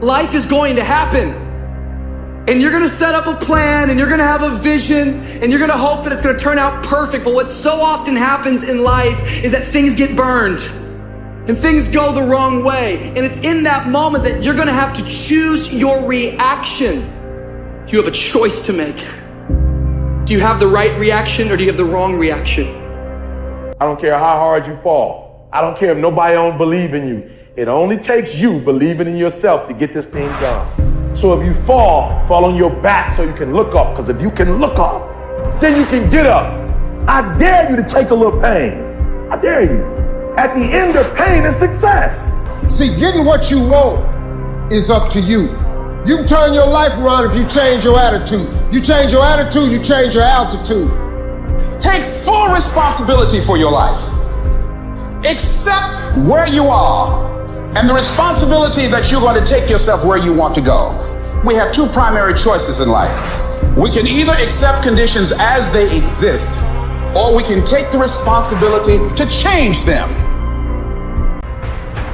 Life is going to happen. And you're gonna set up a plan, and you're gonna have a vision, and you're gonna hope that it's gonna turn out perfect. But what so often happens in life is that things get burned and things go the wrong way. And it's in that moment that you're gonna have to choose your reaction. You have a choice to make. Do you have the right reaction or do you have the wrong reaction? I don't care how hard you fall. I don't care if nobody don't believe in you. It only takes you believing in yourself to get this thing done. So if you fall on your back so you can look up, because if you can look up, then you can get up. I dare you to take a little pain. I dare you. At the end of pain is success. See, getting what you want is up to you. You can turn your life around if you change your attitude. You change your attitude, you change your altitude. Take full responsibility for your life. Accept where you are and the responsibility that you're going to take yourself where you want to go. We have two primary choices in life. We can either accept conditions as they exist, or we can take the responsibility to change them.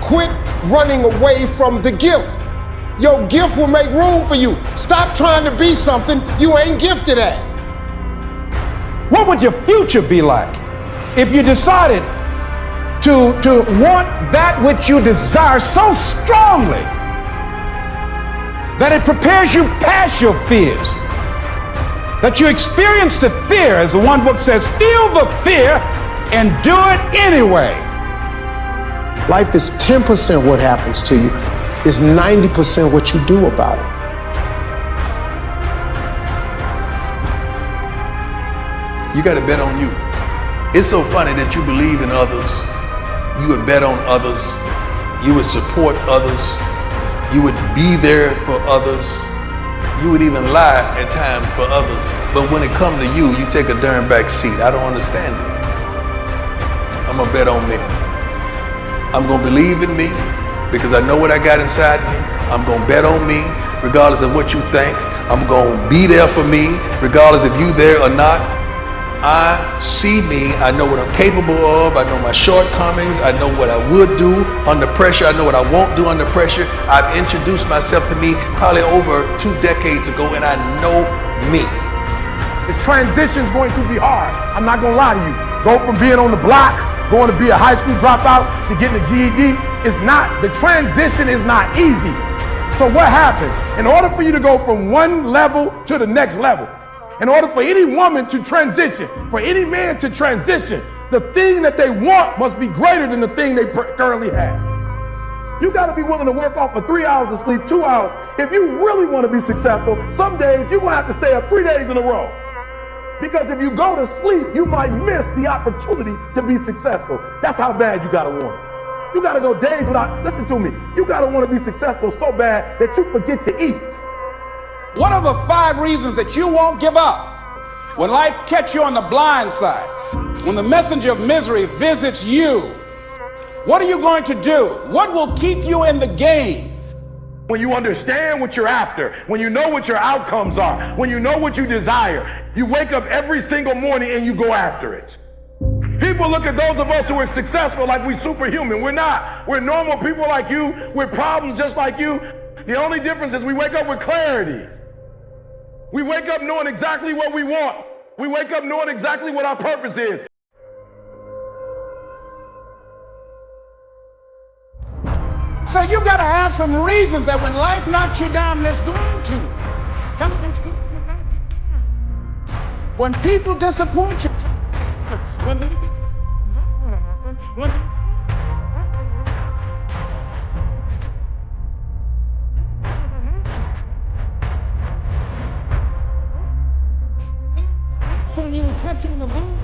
Quit running away from the gift. Your gift will make room for you. Stop trying to be something you ain't gifted at. What would your future be like if you decided to want that which you desire so strongly that it prepares you past your fears? That you experience the fear, as the one book says, feel the fear and do it anyway. Life is 10% what happens to you. It's 90% what you do about it. You got to bet on you. It's so funny that you believe in others. You would bet on others. You would support others. You would be there for others. You would even lie at times for others. But when it comes to you, you take a darn back seat. I don't understand it. I'm gonna bet on me. I'm gonna believe in me because I know what I got inside me. I'm gonna bet on me regardless of what you think. I'm gonna be there for me regardless if you there or not. I see me, I know what I'm capable of, I know my shortcomings, I know what I would do under pressure, I know what I won't do under pressure. I've introduced myself to me probably over 2 decades ago, and I know me. The transition's going to be hard. I'm not gonna lie to you. Go from being on the block, going to be a high school dropout, to getting a GED, the transition is not easy. So what happens? In order for you to go from one level to the next level, in order for any woman to transition, for any man to transition, the thing that they want must be greater than the thing they currently have. You gotta be willing to work off for 3 hours of sleep, 2 hours. If you really wanna be successful, some days you're gonna have to stay up 3 days in a row. Because if you go to sleep, you might miss the opportunity to be successful. That's how bad you gotta want it. You gotta go days without, listen to me, you gotta wanna be successful so bad that you forget to eat. What are the 5 reasons that you won't give up when life catches you on the blind side? When the messenger of misery visits you, what are you going to do? What will keep you in the game? When you understand what you're after, when you know what your outcomes are, when you know what you desire, you wake up every single morning and you go after it. People look at those of us who are successful like we're superhuman. We're not. We're normal people like you with problems just like you. The only difference is we wake up with clarity. We wake up knowing exactly what we want. We wake up knowing exactly what our purpose is. So you gotta have some reasons that when life knocks you down, it's going to. When people disappoint you, when you catch in the moon.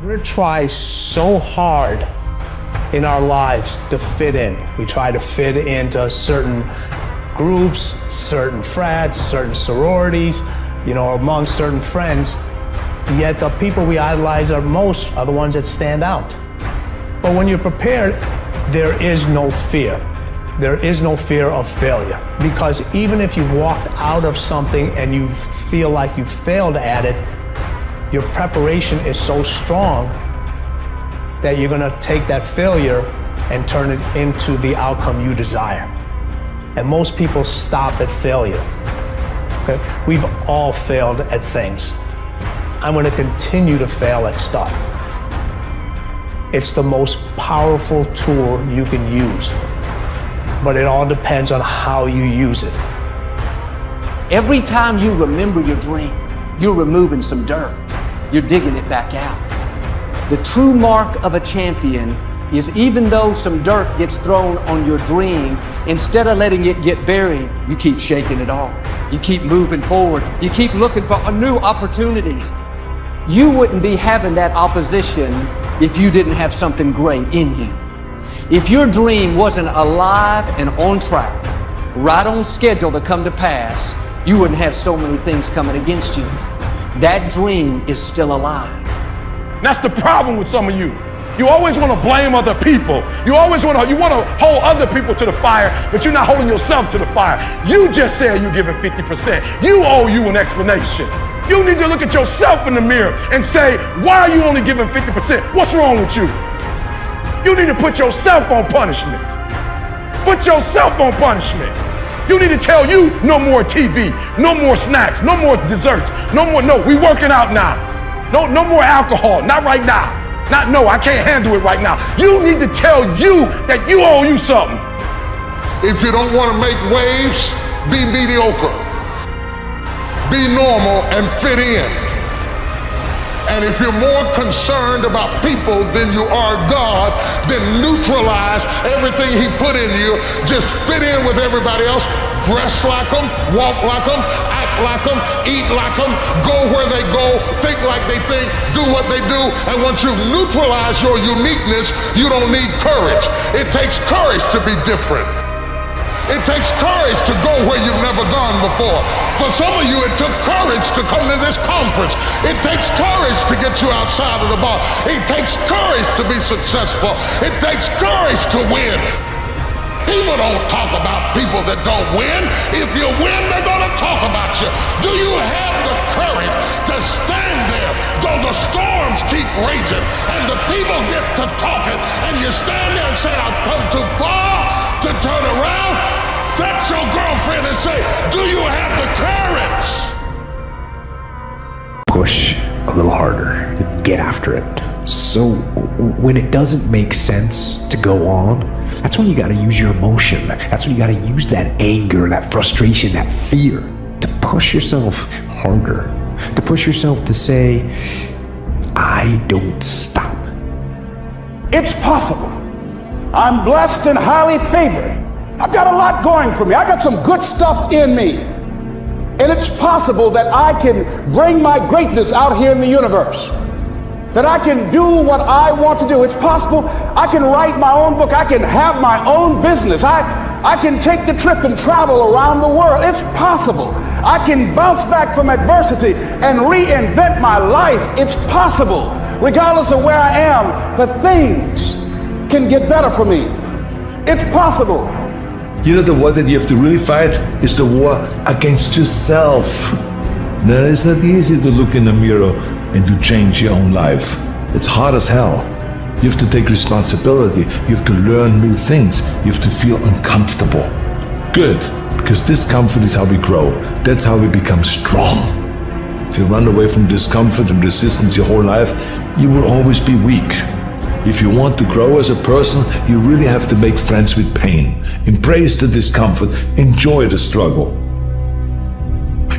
We try so hard in our lives to fit in. We try to fit into certain groups, certain frats, certain sororities, among certain friends. Yet the people we idolize most are the ones that stand out. But when you're prepared, there is no fear. There is no fear of failure. Because even if you've walked out of something and you feel like you failed at it, your preparation is so strong that you're gonna take that failure and turn it into the outcome you desire. And most people stop at failure. Okay? We've all failed at things. I'm gonna continue to fail at stuff. It's the most powerful tool you can use, but it all depends on how you use it. Every time you remember your dream, you're removing some dirt. You're digging it back out. The true mark of a champion is even though some dirt gets thrown on your dream, instead of letting it get buried, you keep shaking it off. You keep moving forward. You keep looking for a new opportunity. You wouldn't be having that opposition if you didn't have something great in you. If your dream wasn't alive and on track, right on schedule to come to pass, you wouldn't have so many things coming against you. That dream is still alive. That's the problem with some of you. You always want to blame other people. You want to hold other people to the fire, but you're not holding yourself to the fire. You just said you're giving 50%. You owe you an explanation. You need to look at yourself in the mirror and say, why are you only giving 50%? What's wrong with you? You need to put yourself on punishment. Put yourself on punishment. You need to tell you no more TV, no more snacks, no more desserts, no, we working out now. No more alcohol, not right now. I can't handle it right now. You need to tell you that you owe you something. If you don't want to make waves, be mediocre. Be normal and fit in. And if you're more concerned about people than you are God, then neutralize everything He put in you. Just fit in with everybody else. Dress like them, walk like them, act like them, eat like them, go where they go, think like they think, do what they do. And once you've neutralized your uniqueness, you don't need courage. It takes courage to be different. It takes courage to go where you've never gone before. For some of you, it took courage to come to this conference. It takes courage to get you outside of the bar. It takes courage to be successful. It takes courage to win. People don't talk about people that don't win. If you win, they're going to talk about you. Do you have the courage to stand there though the storms keep raging and the people get to talking and you stand there and say, I've come too far to turn around? That's your girlfriend and say, do you have the courage? Push a little harder, get after it. So when it doesn't make sense to go on, that's when you gotta use your emotion. That's when you gotta use that anger, that frustration, that fear to push yourself harder, to push yourself to say, I don't stop. It's possible. I'm blessed and highly favored. I've got a lot going for me. I got some good stuff in me. And it's possible that I can bring my greatness out here in the universe. That I can do what I want to do. It's possible I can write my own book. I can have my own business. I can take the trip and travel around the world. It's possible. I can bounce back from adversity and reinvent my life. It's possible. Regardless of where I am, the things can get better for me. It's possible. You know, the war that you have to really fight is the war against yourself. Now, it's not easy to look in the mirror and to change your own life. It's hard as hell. You have to take responsibility. You have to learn new things. You have to feel uncomfortable. Good, because discomfort is how we grow. That's how we become strong. If you run away from discomfort and resistance your whole life, you will always be weak. If you want to grow as a person, you really have to make friends with pain. Embrace the discomfort. Enjoy the struggle.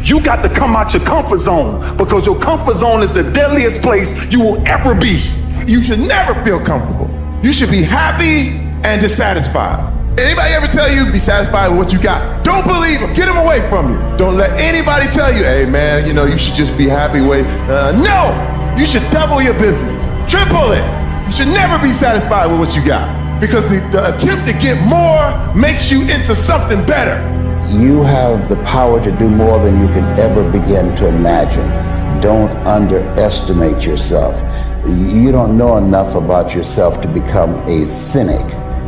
You got to come out your comfort zone, because your comfort zone is the deadliest place you will ever be. You should never feel comfortable. You should be happy and dissatisfied. Anybody ever tell you be satisfied with what you got? Don't believe them. Get them away from you. Don't let anybody tell you, hey man, you should just be happy with. No, you should double your business, triple it. You should never be satisfied with what you got, because the attempt to get more makes you into something better. You have the power to do more than you can ever begin to imagine. Don't underestimate yourself. You don't know enough about yourself to become a cynic.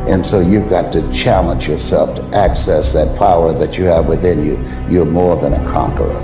And so you've got to challenge yourself to access that power that you have within you. You're more than a conqueror.